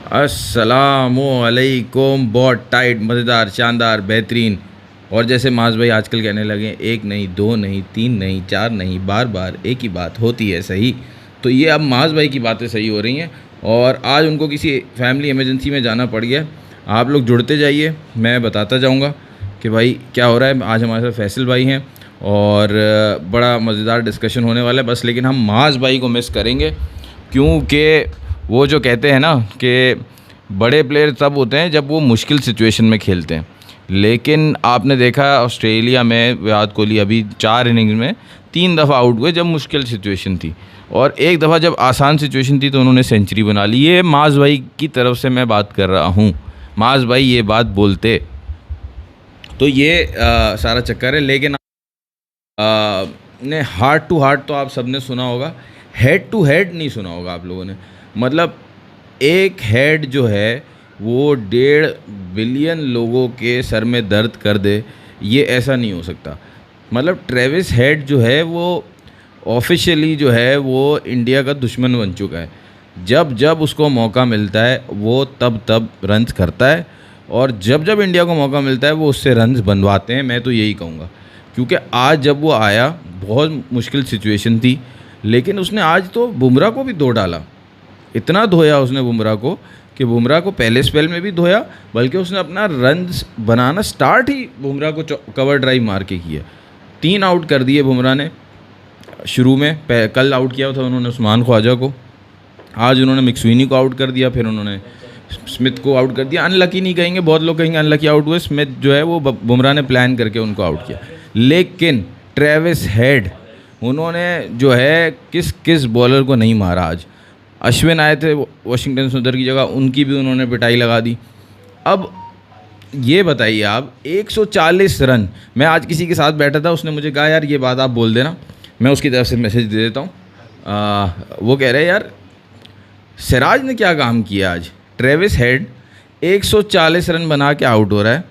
अस्सलामुअलैकुम। बहुत टाइट, मज़ेदार, शानदार, बेहतरीन। और जैसे मास भाई आजकल कहने लगे, एक नहीं, दो नहीं, तीन नहीं, चार नहीं, बार बार एक ही बात होती है सही। तो ये अब मास भाई की बातें सही हो रही हैं और आज उनको किसी फैमिली इमरजेंसी में जाना पड़ गया। आप लोग जुड़ते जाइए, मैं बताता जाऊँगा कि भाई क्या हो रहा है। आज हमारे साथ फैसल भाई हैं और बड़ा मज़ेदार डिस्कशन होने वाला है बस। लेकिन हम मास भाई को मिस करेंगे क्योंकि वो जो कहते हैं ना कि बड़े प्लेयर तब होते हैं जब वो मुश्किल सिचुएशन में खेलते हैं। लेकिन आपने देखा ऑस्ट्रेलिया में विराट कोहली अभी 4 इनिंग्स में 3 दफ़ा आउट हुए जब मुश्किल सिचुएशन थी, और एक दफ़ा जब आसान सिचुएशन थी तो उन्होंने सेंचुरी बना ली। ये मास भाई की तरफ से मैं बात कर रहा हूँ। मास भाई ये बात बोलते तो ये सारा चक्कर है। लेकिन ने हार्ट टू हार्ट तो आप सबने सुना होगा, हेड टू हेड नहीं सुना होगा आप लोगों ने। मतलब एक हेड जो है वो 1.5 बिलियन लोगों के सर में दर्द कर दे, ये ऐसा नहीं हो सकता। मतलब ट्रेविस हेड जो है वो ऑफिशियली जो है वो इंडिया का दुश्मन बन चुका है। जब जब उसको मौका मिलता है वो तब तब रन्स करता है, और जब जब इंडिया को मौका मिलता है वो उससे रन्स बनवाते हैं। मैं तो यही कहूँगा, क्योंकि आज जब वो आया बहुत मुश्किल सिचुएशन थी, लेकिन उसने आज तो बुमराह को भी धो डाला। इतना धोया उसने बुमराह को कि बुमराह को पहले स्पेल में भी धोया, बल्कि उसने अपना रन्स बनाना स्टार्ट ही बुमराह को कवर ड्राइव मार के किया। 3 आउट कर दिए बुमराह ने शुरू में। कल आउट किया था उन्होंने उस्मान ख्वाजा को, आज उन्होंने मैक्सवेनी को आउट कर दिया, फिर उन्होंने स्मिथ को आउट कर दिया। अनलकी नहीं कहेंगे, बहुत लोग कहेंगे अनलकी आउट हुए। स्मिथ जो है वो बुमराह ने प्लान करके उनको आउट किया। लेकिन ट्रेविस हेड उन्होंने जो है किस किस बॉलर को नहीं मारा आज। अश्विन आए थे वाशिंगटन सुंदर की जगह, उनकी भी उन्होंने पिटाई लगा दी। अब ये बताइए आप, 140 रन। मैं आज किसी के साथ बैठा था, उसने मुझे कहा यार ये बात आप बोल देना, मैं उसकी तरफ से मैसेज दे देता हूँ। वो कह रहे हैं यार सिराज ने क्या काम किया आज। ट्रेविस हेड 140 रन बना के आउट हो रहा है।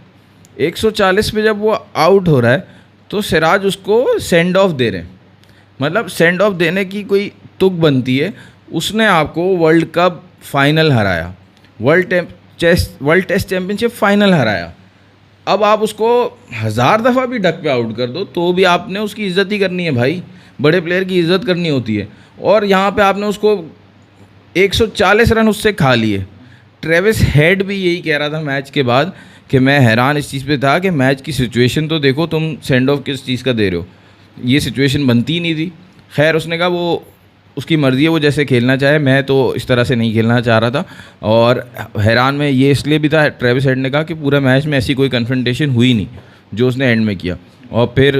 140 पे जब वो आउट हो रहा है तो सिराज उसको सेंड ऑफ दे रहे हैं। मतलब सेंड ऑफ देने की कोई तुक बनती है। उसने आपको वर्ल्ड कप फाइनल हराया, वर्ल्ड टेस्ट चैम्पियनशिप फाइनल हराया। अब आप उसको 1000 दफ़ा भी डक पे आउट कर दो तो भी आपने उसकी इज़्ज़त ही करनी है भाई। बड़े प्लेयर की इज़्ज़त करनी होती है, और यहाँ पे आपने उसको 140 रन उससे खा लिए। ट्रेविस हेड भी यही कह रहा था मैच के बाद कि मैं हैरान इस चीज़ पे था कि मैच की सिचुएशन तो देखो, तुम सेंड ऑफ किस चीज़ का दे रहे हो, ये सिचुएशन बनती ही नहीं थी। खैर उसने कहा वो उसकी मर्ज़ी है, वो जैसे खेलना चाहे, मैं तो इस तरह से नहीं खेलना चाह रहा था। और हैरान में ये इसलिए भी था, ट्रेविस हेड ने कहा कि पूरा मैच में ऐसी कोई कन्फ्रंटेशन हुई नहीं जो उसने एंड में किया। और फिर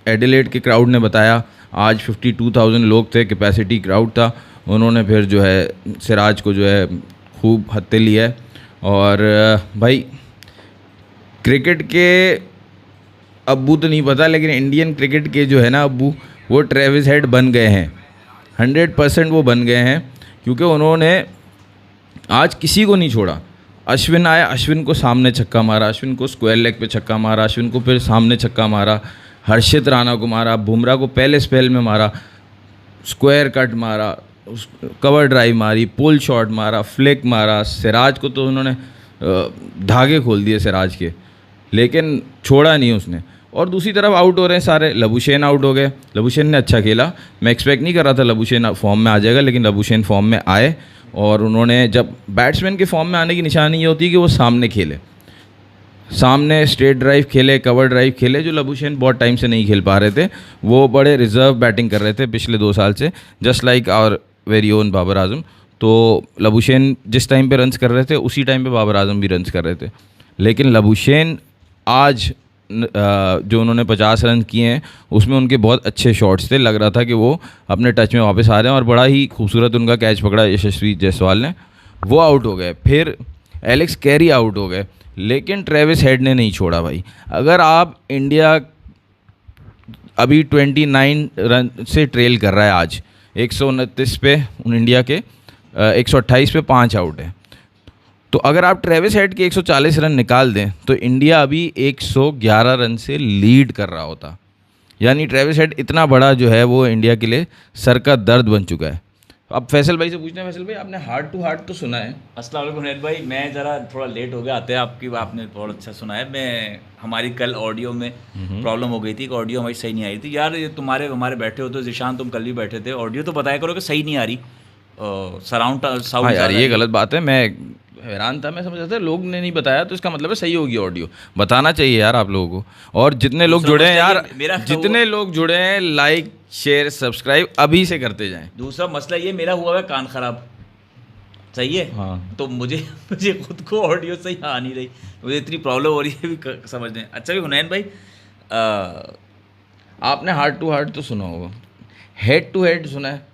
एडिलेड के क्राउड ने बताया, आज 52,000 लोग थे, कैपेसिटी क्राउड था। उन्होंने फिर जो है सिराज को जो है खूब हत्ते लिया है। और भाई क्रिकेट के अब्बू तो नहीं पता, लेकिन इंडियन क्रिकेट के जो है ना अब्बू, वो ट्रेविस हेड बन गए हैं। 100% वो बन गए हैं, क्योंकि उन्होंने आज किसी को नहीं छोड़ा। अश्विन आया, अश्विन को सामने छक्का मारा, अश्विन को स्क्वायर लेग पे छक्का मारा, अश्विन को फिर सामने छक्का मारा, हर्षित राणा को मारा, बुमराह को पहले स्पेल में मारा, स्क्वायर कट मारा, कवर ड्राइव मारी, पुल शॉट मारा, फ्लिक मारा। सिराज को तो उन्होंने धागे खोल दिए सिराज के, लेकिन छोड़ा नहीं उसने। और दूसरी तरफ आउट हो रहे हैं सारे। लबुशेन आउट हो गए। लबुशेन ने अच्छा खेला, मैं एक्सपेक्ट नहीं कर रहा था लबुशेन फॉर्म में आ जाएगा, लेकिन लबुशेन फॉर्म में आए। और उन्होंने, जब बैट्समैन के फॉर्म में आने की निशानी ये होती है कि वो सामने खेले, सामने स्ट्रेट ड्राइव खेले, कवर ड्राइव खेले, जो लबुशेन बहुत टाइम से नहीं खेल पा रहे थे। वो बड़े रिजर्व बैटिंग कर रहे थे पिछले 2 साल से, just like our very own Babar Azam. तो लबुशेन जिस टाइम पे रन्स कर रहे थे उसी टाइम पे बाबर आजम भी रन्स कर रहे थे। लेकिन लबुशेन आज जो उन्होंने 50 रन किए हैं उसमें उनके बहुत अच्छे शॉट्स थे। लग रहा था कि वो अपने टच में वापस आ रहे हैं, और बड़ा ही खूबसूरत उनका कैच पकड़ा यशस्वी जायसवाल ने। वो आउट हो गए, फिर एलेक्स कैरी आउट हो गए, लेकिन ट्रेविस हेड ने नहीं छोड़ा भाई। अगर आप इंडिया अभी 29 रन से ट्रेल कर रहा है आज, 129 पे इंडिया के 128 पे 5 आउट है, तो अगर आप ट्रेविस हेड के 140 रन निकाल दें तो इंडिया अभी 111 रन से लीड कर रहा होता। यानी ट्रेविस हेड इतना बड़ा जो है वो इंडिया के लिए सर का दर्द बन चुका है। अब फैसल भाई से पूछते हैं, फैसल भाई आपने हार्ट टू हार्ट तो सुना है? अस्सलाम वालेकुम हुनैन भाई, मैं ज़रा थोड़ा लेट हो गया आते हैं, आपकी आपने बहुत अच्छा सुना है। मैं हमारी कल ऑडियो में प्रॉब्लम हो गई थी कि ऑडियो हमारी सही नहीं आ रही थी। यार ये तुम्हारे हमारे बैठे हो तो ज़ीशान तुम कल भी बैठे थे, ऑडियो तो बताया करो कि सही नहीं आ रही, सराउंड हाँ साउंड यार ज़्यादा ये है। गलत बात है, मैं हैरान था, मैं समझ रहा था लोग ने नहीं बताया तो इसका मतलब है सही होगी ऑडियो। बताना चाहिए यार आप लोगों को। और जितने लोग दूसरा जुड़े हैं मसला यार, ये मेरा जितने लोग जुड़े हैं लाइक शेयर सब्सक्राइब अभी से करते जाएं। दूसरा मसला ये मेरा हुआ है कान ख़राब, सही है। हाँ तो मुझे मुझे खुद को ऑडियो सही आ नहीं रही, मुझे इतनी प्रॉब्लम हो रही है भी समझने। अच्छा भी हुनैन भाई, आपने हार्ट टू हार्ट तो सुना होगा, हेड टू हेड सुना है?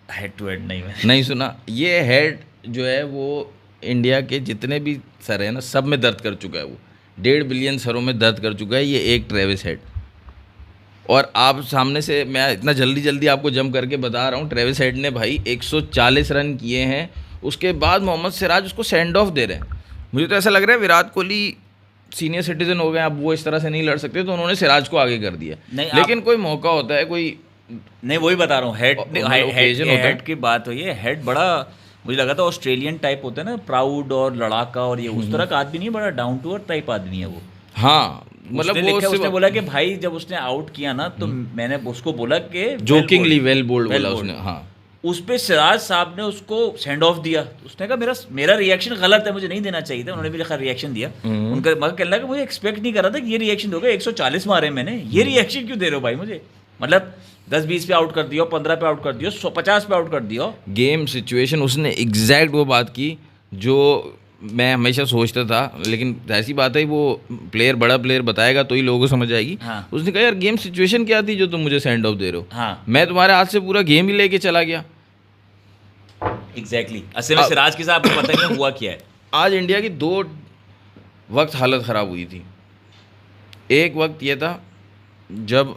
हेड टू हेड नहीं मैं नहीं सुना। ये हेड जो है वो इंडिया के जितने भी सर हैं ना सब में दर्द कर चुका है। वो 1.5 बिलियन सरों में दर्द कर चुका है ये एक ट्रेविस हेड। और आप सामने से मैं इतना जल्दी जल्दी आपको जंप करके बता रहा हूँ, ट्रेविस हेड ने भाई 140 रन किए हैं। उसके बाद मोहम्मद सिराज उसको सेंड ऑफ दे रहे हैं। मुझे तो ऐसा लग रहा है विराट कोहली सीनियर सिटीजन हो गए, अब वो इस तरह से नहीं लड़ सकते, तो उन्होंने सिराज को आगे कर दिया। नहीं लेकिन कोई मौका होता है, कोई नहीं वही बता रहा हूँ। occasion होता है। हेड की बात हुई है। हेड बड़ा मुझे लगा था ऑस्ट्रेलियन टाइप होता है ना, प्राउड और लड़ाका, और ये उस तरह का आदमी नहीं है, बड़ा डाउन टू अर्थ टाइप आदमी है वो। हाँ मतलब उसने वो लिखा, उसने सिर्फ बोला कि भाई जब उसने आउट किया ना तो मैंने उसको बोला कि जोकिंगली वेल बोल्ड well बोला bowled। उसने। हाँ उस पे सिराज साहब ने उसको सेंड ऑफ दिया। उसने कहा मेरा मेरा रिएक्शन गलत है, मुझे नहीं देना चाहिए था। उन्होंने भी लिखा रिएक्शन दिया उनका, मगर कहने लगा मुझे एक्सपेक्ट नहीं कर रहा था कि ये रिएक्शन दोगे। 140 मारे मैंने, ये रिएक्शन क्यों दे रहे हो भाई मुझे? मतलब 10-20 पे आउट कर दियो, 15 पे आउट कर दियो, 50 पे आउट कर दियो। गेम सिचुएशन उसने एग्जैक्ट वो बात की जो मैं हमेशा सोचता था, लेकिन ऐसी बात है वो प्लेयर बड़ा प्लेयर बताएगा तो ही लोगों को समझ आएगी। हाँ। उसने कहा यार गेम सिचुएशन क्या थी जो तुम मुझे सेंड ऑफ दे रहे हो? हाँ मैं तुम्हारे हाथ से पूरा गेम ही लेके चला गया। एग्जैक्टली असल में सिराज के साथ आपको पता नहीं हुआ क्या है। आज इंडिया की 2 वक्त हालत ख़राब हुई थी। एक वक्त ये था जब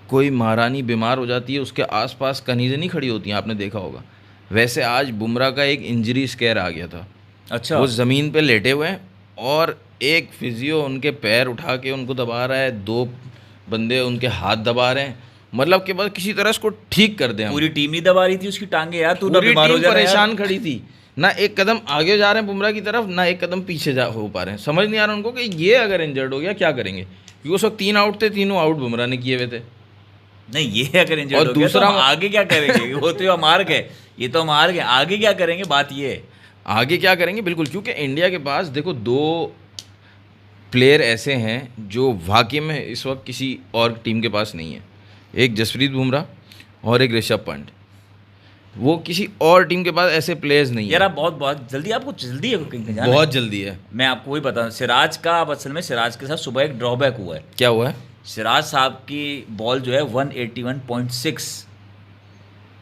कोई महारानी बीमार हो जाती है, उसके आसपास कनीज़ें नहीं खड़ी होती हैं, आपने देखा होगा। वैसे आज बुमराह का एक इंजरी स्केयर आ गया था। अच्छा, वो ज़मीन पे लेटे हुए हैं और एक फिजियो उनके पैर उठा के उनको दबा रहा है, 2 बंदे उनके हाथ दबा रहे हैं, मतलब कि बस किसी तरह इसको ठीक कर दें हम। पूरी टीम नहीं दबा रही थी उसकी टांगे यार, तू ना पूरी बीमार हो टीम जाना यार। परेशान खड़ी थी, ना एक कदम आगे जा रहे हैं बुमराह की तरफ, ना एक कदम पीछे जा हो पा रहे हैं। समझ नहीं आ रहा उनको कि ये अगर इंजर्ड हो गया क्या करेंगे, क्योंकि उस वक्त 3 आउट थे, तीनों आउट बुमराह ने किए हुए थे। नहीं ये अगर इंजर्ड और हो गया तो दूसरा हम आगे क्या करेंगे? वो तो हम हार गए, ये तो हम हार गए, आगे क्या करेंगे? बात ये है। आगे क्या करेंगे बिल्कुल, क्योंकि इंडिया के पास देखो 2 प्लेयर ऐसे हैं जो वाकई में इस वक्त किसी और टीम के पास नहीं है। एक जसप्रीत बुमराह और एक ऋषभ पंत। वो किसी और टीम के पास ऐसे प्लेयर्स नहीं यार है। आप बहुत जल्दी, आपको जल्दी है कहीं पे जाना है। बहुत जल्दी है। मैं आपको वही बता, सिराज का अब असल में सिराज के साथ सुबह एक ड्रॉबैक हुआ है। क्या हुआ है? सिराज साहब की बॉल जो है 181.6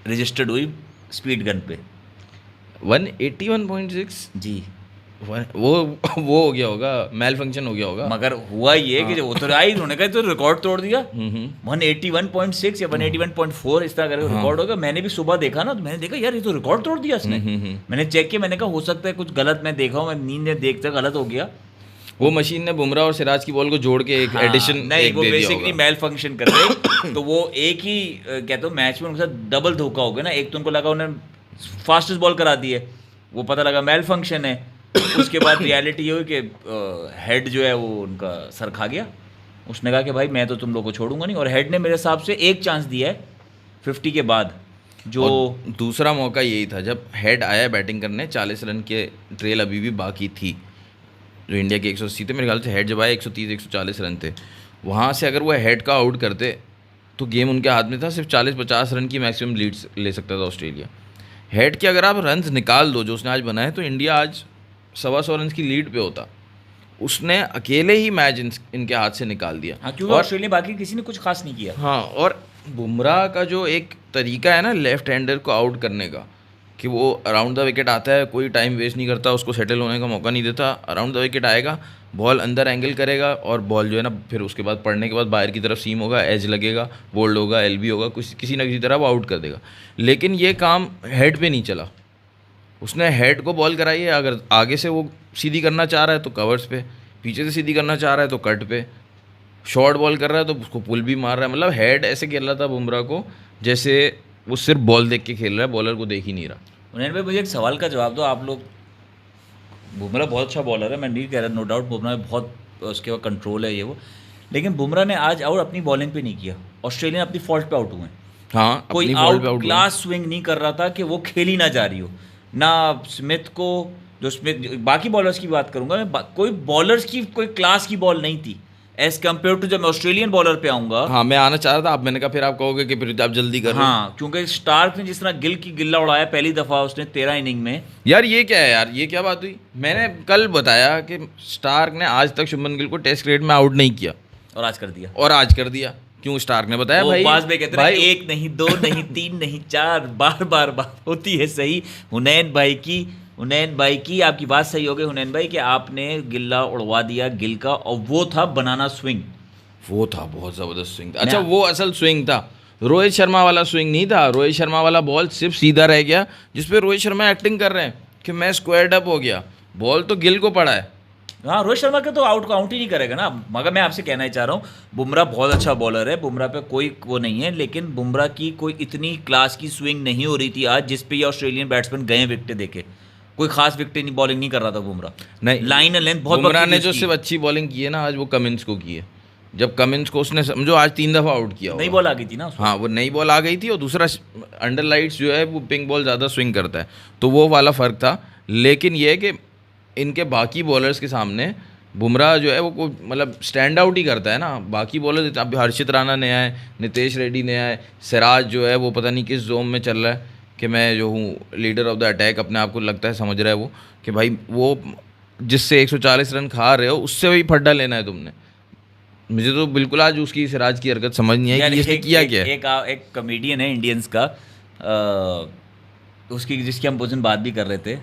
रजिस्टर्ड हुई स्पीड गन पे 181.6? जी। वो हो गया होगा, मेल फंक्शन हो गया होगा। मगर हुआ ये कि जब उतर आई उन्होंने कहा तो रिकॉर्ड तोड़ दिया। हम्म। 181.6 या 181.4 इस तरह करके रिकॉर्ड होगा। मैंने भी सुबह देखा ना, तो मैंने देखा यार ये तो रिकॉर्ड तोड़ दिया इसने। मैंने चेक किया, मैंने कहा हो सकता है कुछ गलत मैं देखा हूँ, मैं नींद में देखता गलत हो गया। वो मशीन ने बुमराह और सिराज की बॉल को जोड़ के एक एडिशन नहीं, एक वो दे दिया बेसिकली होगा। मेल फंक्शन कर रहे तो वो एक ही कहते हो मैच में उनके साथ डबल धोखा हो गया ना। एक तो उनको लगा उन्होंने फास्टेस्ट बॉल करा दी है, वो पता लगा मेल फंक्शन है। उसके बाद रियलिटी ये हुई कि हेड जो है वो उनका सर खा गया। उसने कहा कि भाई मैं तो तुम लोग को छोड़ूंगा नहीं, और हेड ने मेरे हिसाब से एक चांस दिया है 50 के बाद जो। और दूसरा मौका यही था जब हेड आया बैटिंग करने, 40 रन के ट्रेल अभी भी बाकी थी, जो इंडिया के 180 थे मेरे ख्याल से। हेड जब आया 130-140 रन थे, वहाँ से अगर वो हेड का आउट करते तो गेम उनके हाथ में था। सिर्फ 40-50 रन की मैक्सिमम लीड ले सकता था ऑस्ट्रेलिया। हेड के अगर आप रन्स निकाल दो जो उसने आज बनाए, तो इंडिया आज 125 रन की लीड पे होता। उसने अकेले ही मैच इनके हाथ से निकाल दिया। हाँ, क्योंकि ऑस्ट्रेलिया बाकी किसी ने कुछ खास नहीं किया। हाँ, और बुमराह का जो एक तरीका है ना लेफ्ट हैंडर को आउट करने का, कि वो अराउंड द विकेट आता है, कोई टाइम वेस्ट नहीं करता, उसको सेटल होने का मौका नहीं देता। अराउंड द विकेट आएगा, बॉल अंदर एंगल करेगा और बॉल जो है ना फिर उसके बाद पड़ने के बाद बाहर की तरफ सीम होगा, एज लगेगा, बोल्ड होगा, एलबी होगा, कुछ किसी ना किसी तरह वो आउट कर देगा। लेकिन ये काम हेड पे नहीं चला। उसने हेड को बॉल कराई है, अगर आगे से वो सीधी करना चाह रहा है तो कवर्स पे, पीछे से सीधी करना चाह रहा है तो कट पे, शॉर्ट बॉल कर रहा है तो उसको पुल भी मार रहा है। मतलब हेड ऐसे खेल रहा था बुमराह को जैसे वो सिर्फ बॉल देख के खेल रहा है, बॉलर को देख ही नहीं रहा। उन्हें भाई मुझे एक सवाल का जवाब दो। आप लोग, बुमराह बहुत अच्छा बॉलर है, मैं नहीं कह रहा, नो डाउट बुमराह बहुत उसके बाद कंट्रोल है ये वो, लेकिन बुमराह ने आज आउट अपनी बॉलिंग पे नहीं किया। ऑस्ट्रेलियन अपनी फॉल्ट पे आउट हुए। हाँ, कोई अपनी बॉल पे आउट आउट क्लास स्विंग नहीं कर रहा था कि वो खेल ही ना जा रही हो ना। स्मिथ को, जो स्मिथ, बाकी बॉलर्स की बात करूंगा मैं, कोई बॉलर्स की कोई क्लास की बॉल नहीं थी एज कम्पेयर टू। जब मैं ऑस्ट्रेलियन बॉलर पे आऊंगा, हाँ, मैं आना चाह रहा था, अब मैंने कहा फिर आप कहोगे कि फिर आप जल्दी कर रहे हो। हाँ, क्योंकि स्टार्क ने जिस तरह गिल की गिल्ला उड़ाया पहली दफा उसने 13 इनिंग में। यार ये क्या है यार, ये क्या बात हुई? मैंने कल बताया कि स्टार्क ने आज तक शुभमन गिल को टेस्ट क्रिकेट में आउट नहीं किया, और आज कर दिया। और आज कर दिया। क्यों? स्टार्क ने बताया भाई, बाज में कहते हैं एक नहीं, दो नहीं, तीन नहीं, चार, बार बार बात होती है सही। हुनैन भाई की आपकी बात सही हो गई हुनैन भाई, कि आपने गिल्ला उड़वा दिया गिल का, और वो था बनाना स्विंग। वो था बहुत ज़बरदस्त स्विंग था। अच्छा, वो असल स्विंग था, रोहित शर्मा वाला स्विंग नहीं था। रोहित शर्मा वाला बॉल सिर्फ सीधा रह गया, जिसपे रोहित शर्मा एक्टिंग कर रहे हैं कि मैं स्क्वायर्ड अप हो गया। बॉल तो गिल को पड़ा है। हाँ, रोहित शर्मा का तो आउट काउंट ही नहीं करेगा ना। मगर मैं आपसे कहना ही चाह रहा हूँ, बुमराह बहुत अच्छा बॉलर है, बुमराह पे कोई वो नहीं है, लेकिन बुमराह की कोई इतनी क्लास की स्विंग नहीं हो रही थी आज, जिस पे ये ऑस्ट्रेलियन बैट्समैन गए विकेट देके। कोई खास विकेट नहीं, बॉलिंग नहीं कर रहा था बुमराह। नहीं, लाइन लेंथ बहुत। बुमराह ने जो सिर्फ अच्छी बॉलिंग की है ना आज, वो कमिंस को की है। जब कमिंस को उसने समझो आज 3 दफ़ा आउट किया, नई बॉल आ गई थी ना। हाँ, वो नई बॉल आ गई थी, और दूसरा अंडर लाइट्स जो है वो पिंक बॉल ज़्यादा स्विंग करता है, तो वो वाला फ़र्क था। लेकिन ये है कि इनके बाकी बॉलर्स के सामने बुमराह जो है वो मतलब स्टैंड आउट ही करता है ना। बाकी बॉलर, अब हर्षित राणा नया है, नितेश रेड्डी नया है, सिराज जो है वो पता नहीं किस जोन में चल रहा है कि मैं जो हूँ लीडर ऑफ द अटैक, अपने आप को लगता है समझ रहा है वो कि भाई वो जिससे 140 रन खा रहे हो उससे भी फड्डा लेना है तुमने। मुझे तो बिल्कुल आज उसकी सिराज की हरकत समझ नहीं आई कि इसने किया क्या है। एक कॉमेडियन है इंडियंस का, उसकी जिसकी हम उस दिन बात भी कर रहे थे,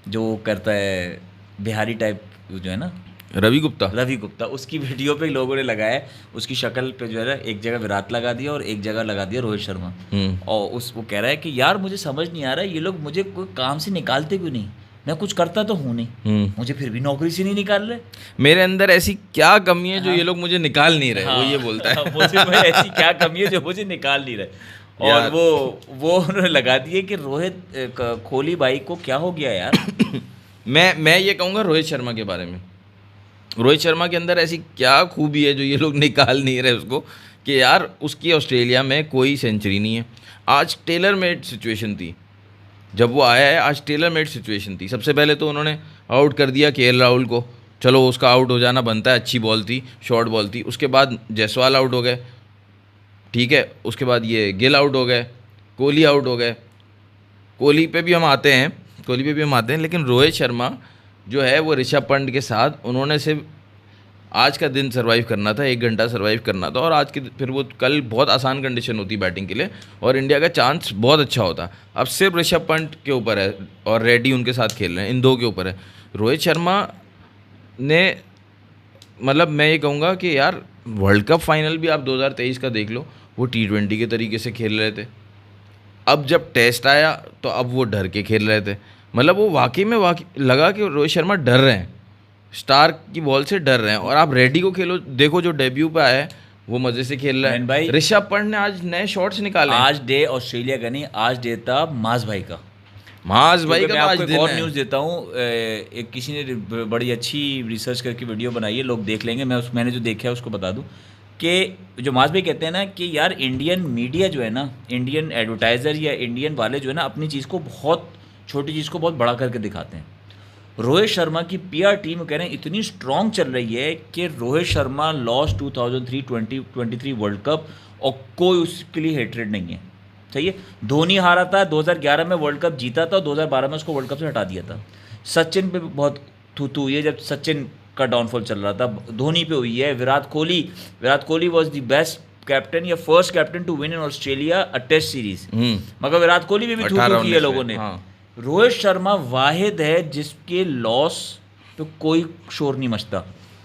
जो करता है बिहारी टाइप जो है ना, रवि गुप्ता, उसकी वीडियो पे लोगों ने लगाया, उसकी शक्ल पे जो है ना एक जगह विराट लगा दिया और एक जगह लगा दिया रोहित शर्मा। और वो कह रहा है कि यार मुझे समझ नहीं आ रहा है ये लोग मुझे कोई काम से निकालते क्यों नहीं, मैं कुछ करता तो हूँ नहीं, मुझे फिर भी नौकरी से नहीं निकाल रहे। मेरे अंदर ऐसी क्या कमी है जो ये लोग मुझे निकाल नहीं रहे। वो ये बोलता है मुझे ऐसी क्या कमी है जो मुझे निकाल नहीं रहे। और वो उन्होंने लगा दिए कि रोहित कोहली भाई को क्या हो गया यार। मैं ये कहूँगा रोहित शर्मा के बारे में, रोहित शर्मा के अंदर ऐसी क्या खूबी है जो ये लोग निकाल नहीं रहे उसको, कि यार उसकी ऑस्ट्रेलिया में कोई सेंचुरी नहीं है। आज टेलर मेड सिचुएशन थी, जब वो आया है आज टेलर मेड सिचुएशन थी। सबसे पहले तो उन्होंने आउट कर दिया केएल राहुल को, चलो उसका आउट हो जाना बनता है, अच्छी बॉल थी, शॉर्ट बॉल थी। उसके बाद जायसवाल आउट हो गए, ठीक है, उसके बाद ये गिल आउट हो गए, कोहली आउट हो गए। कोहली पे भी हम आते हैं, लेकिन रोहित शर्मा जो है वो ऋषभ पंत के साथ उन्होंने सिर्फ आज का दिन सर्वाइव करना था, 1 घंटा सर्वाइव करना था, और आज के फिर वो कल बहुत आसान कंडीशन होती बैटिंग के लिए और इंडिया का चांस बहुत अच्छा होता। अब सिर्फ ऋषभ पंत के ऊपर है और रेड्डी उनके साथ खेल रहे हैं, इन दो के ऊपर है। रोहित शर्मा ने मतलब मैं ये कहूँगा कि यार वर्ल्ड कप फाइनल भी आप 2023 का देख लो, वो T20 के तरीके से खेल रहे थे। अब जब टेस्ट आया तो अब वो डर के खेल रहे थे, मतलब वो वाकई लगा कि रोहित शर्मा डर रहे हैं, स्टार्क की बॉल से डर रहे हैं। और आप रेड्डी को खेलो, देखो जो डेब्यू पे आया है वो मजे से खेल रहा है। ऋषभ पंत ने आज नए शॉट्स निकाले। आज डे ऑस्ट्रेलिया का नहीं, आज डे था माज भाई का। मैं आपको एक और न्यूज़ देता हूँ, एक किसी ने बड़ी अच्छी रिसर्च करके वीडियो बनाई है, लोग देख लेंगे। मैंने जो देखा है उसको बता दूँ कि जो माज भाई कहते हैं ना कि यार इंडियन मीडिया जो है ना, इंडियन एडवर्टाइज़र या इंडियन वाले जो है ना, अपनी चीज़ को बहुत छोटी चीज़ को बहुत बड़ा करके दिखाते हैं। रोहित शर्मा की पीआर टीम कह रहे हैं इतनी स्ट्रॉन्ग चल रही है कि Rohit Sharma lost 2023 world cup और कोई उसके लिए हेट्रेड नहीं है। सही है, धोनी हारा था, 2011 में वर्ल्ड कप जीता था, 2012 में उसको वर्ल्ड कप से हटा दिया था। सचिन पे बहुत थू हुई है जब सचिन का डाउनफॉल चल रहा था, धोनी पे हुई है। Virat Kohli was the best captain या first captain to win in Australia a test series, मगर विराट कोहली भी थू की है लोगों ने। रोहित शर्मा वाहिद है जिसके लॉस पे कोई शोर नहीं मचता।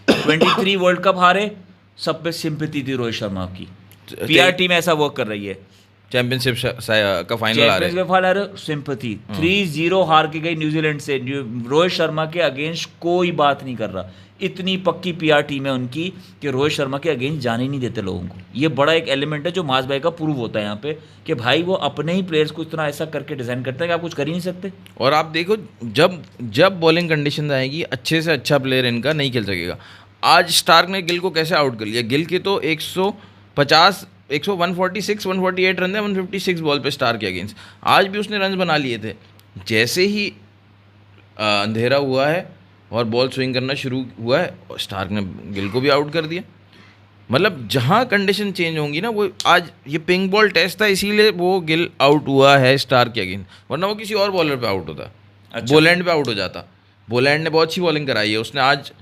23 वर्ल्ड कप हारे, सब पे सिंपैथी थी रोहित शर्मा की। पीआर टीम ऐसा वर्क कर रही है। चैंपियनशिप का फाइनल आ रहे हैं। फाइनल सिंपैथी 3-0 हार के गई न्यूजीलैंड से। रोहित शर्मा के अगेंस्ट कोई बात नहीं कर रहा। इतनी पक्की पीआर टीम है उनकी कि रोहित शर्मा के अगेंस्ट जाने ही नहीं देते लोगों को। ये बड़ा एक एलिमेंट है जो मास भाई का प्रूव होता है यहाँ पे कि भाई वो अपने ही प्लेयर्स को इतना ऐसा करके डिज़ाइन करते हैं कि आप कुछ कर ही नहीं सकते। और आप देखो जब बॉलिंग कंडीशन आएगी, अच्छे से अच्छा प्लेयर इनका नहीं खेल सकेगा। आज स्टार्क ने गिल को कैसे आउट कर लिया? गिल के तो 148 रन है 156 बॉल पे स्टार के अगेंस्ट। आज भी उसने रन बना लिए थे। जैसे ही अंधेरा हुआ है और बॉल स्विंग करना शुरू हुआ है, स्टार्क ने गिल को भी आउट कर दिया। मतलब जहाँ कंडीशन चेंज होंगी ना, वो आज ये पिंक बॉल टेस्ट था, इसीलिए वो गिल आउट हुआ है स्टार के अगेंस्ट, वरना वो किसी और बॉलर पे आउट होता। अच्छा। बोलैंड पे आउट हो जाता। बोलैंड ने बहुत अच्छी बॉलिंग कराई है। उसने आज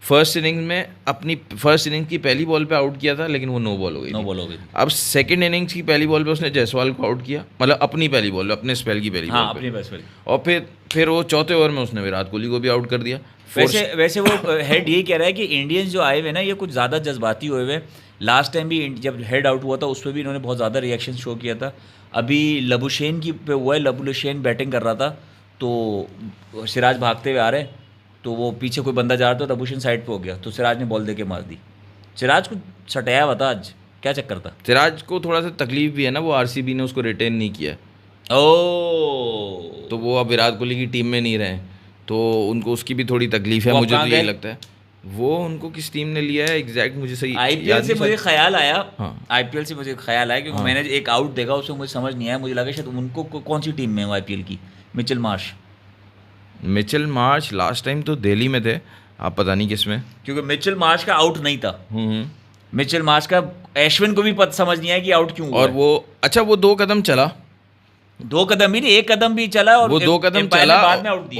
फर्स्ट इनिंग की पहली बॉल पे आउट किया था, लेकिन वो नो बॉल हो गई। अब सेकंड इनिंग्स की पहली बॉल पे उसने जायसवाल को आउट किया, मतलब अपनी पहली बॉल, अपने स्पेल की पहली बॉल पे। और फिर वो चौथे ओवर में उसने विराट कोहली को भी आउट कर दिया। वैसे वो हेड यही कह रहा है कि इंडियंस जो आए हुए ना, ये कुछ ज़्यादा जज्बाती हुए हुए। लास्ट टाइम भी जब हेड आउट हुआ था उस पर भी इन्होंने बहुत ज़्यादा रिएक्शन शो किया था। अभी लबुशेन की पे हुआ है, लबुशेन बैटिंग कर रहा था तो सिराज भागते हुए आ रहे, तो वो पीछे कोई बंदा जा रहा था, लबुशेन साइड पे हो गया तो सिराज ने बॉल दे के मार दी। सिराज को सटाया हुआ था आज, क्या चक्कर था? सिराज को थोड़ा सा तकलीफ भी है ना, वो आरसीबी ने उसको रिटेन नहीं किया। तो वो अब विराट कोहली की टीम में नहीं रहे, तो उनको उसकी भी थोड़ी तकलीफ है। मुझे तो यही लगता है वो उनको किस टीम ने लिया है एग्जैक्ट मुझे सही आईपीएल से मुझे ख्याल आया। हाँ। आईपीएल से मुझे ख्याल आया क्योंकि मैंने एक आउट देखा, उसमें मुझे समझ नहीं आया। मुझे लगा शायद उनको कौन सी टीम में है आईपीएल की। मिचेल मार्श लास्ट टाइम तो दिल्ली में थे, आप पता नहीं किस में, क्योंकि मिचेल मार्श का आउट नहीं था। मिचेल मार्श का अश्विन को भी पता समझ नहीं आया कि आउट क्यों हुआ। और वो अच्छा वो 2 कदम चला, 2 कदम भी नहीं, 1 कदम भी चला, और वो 2 कदम चला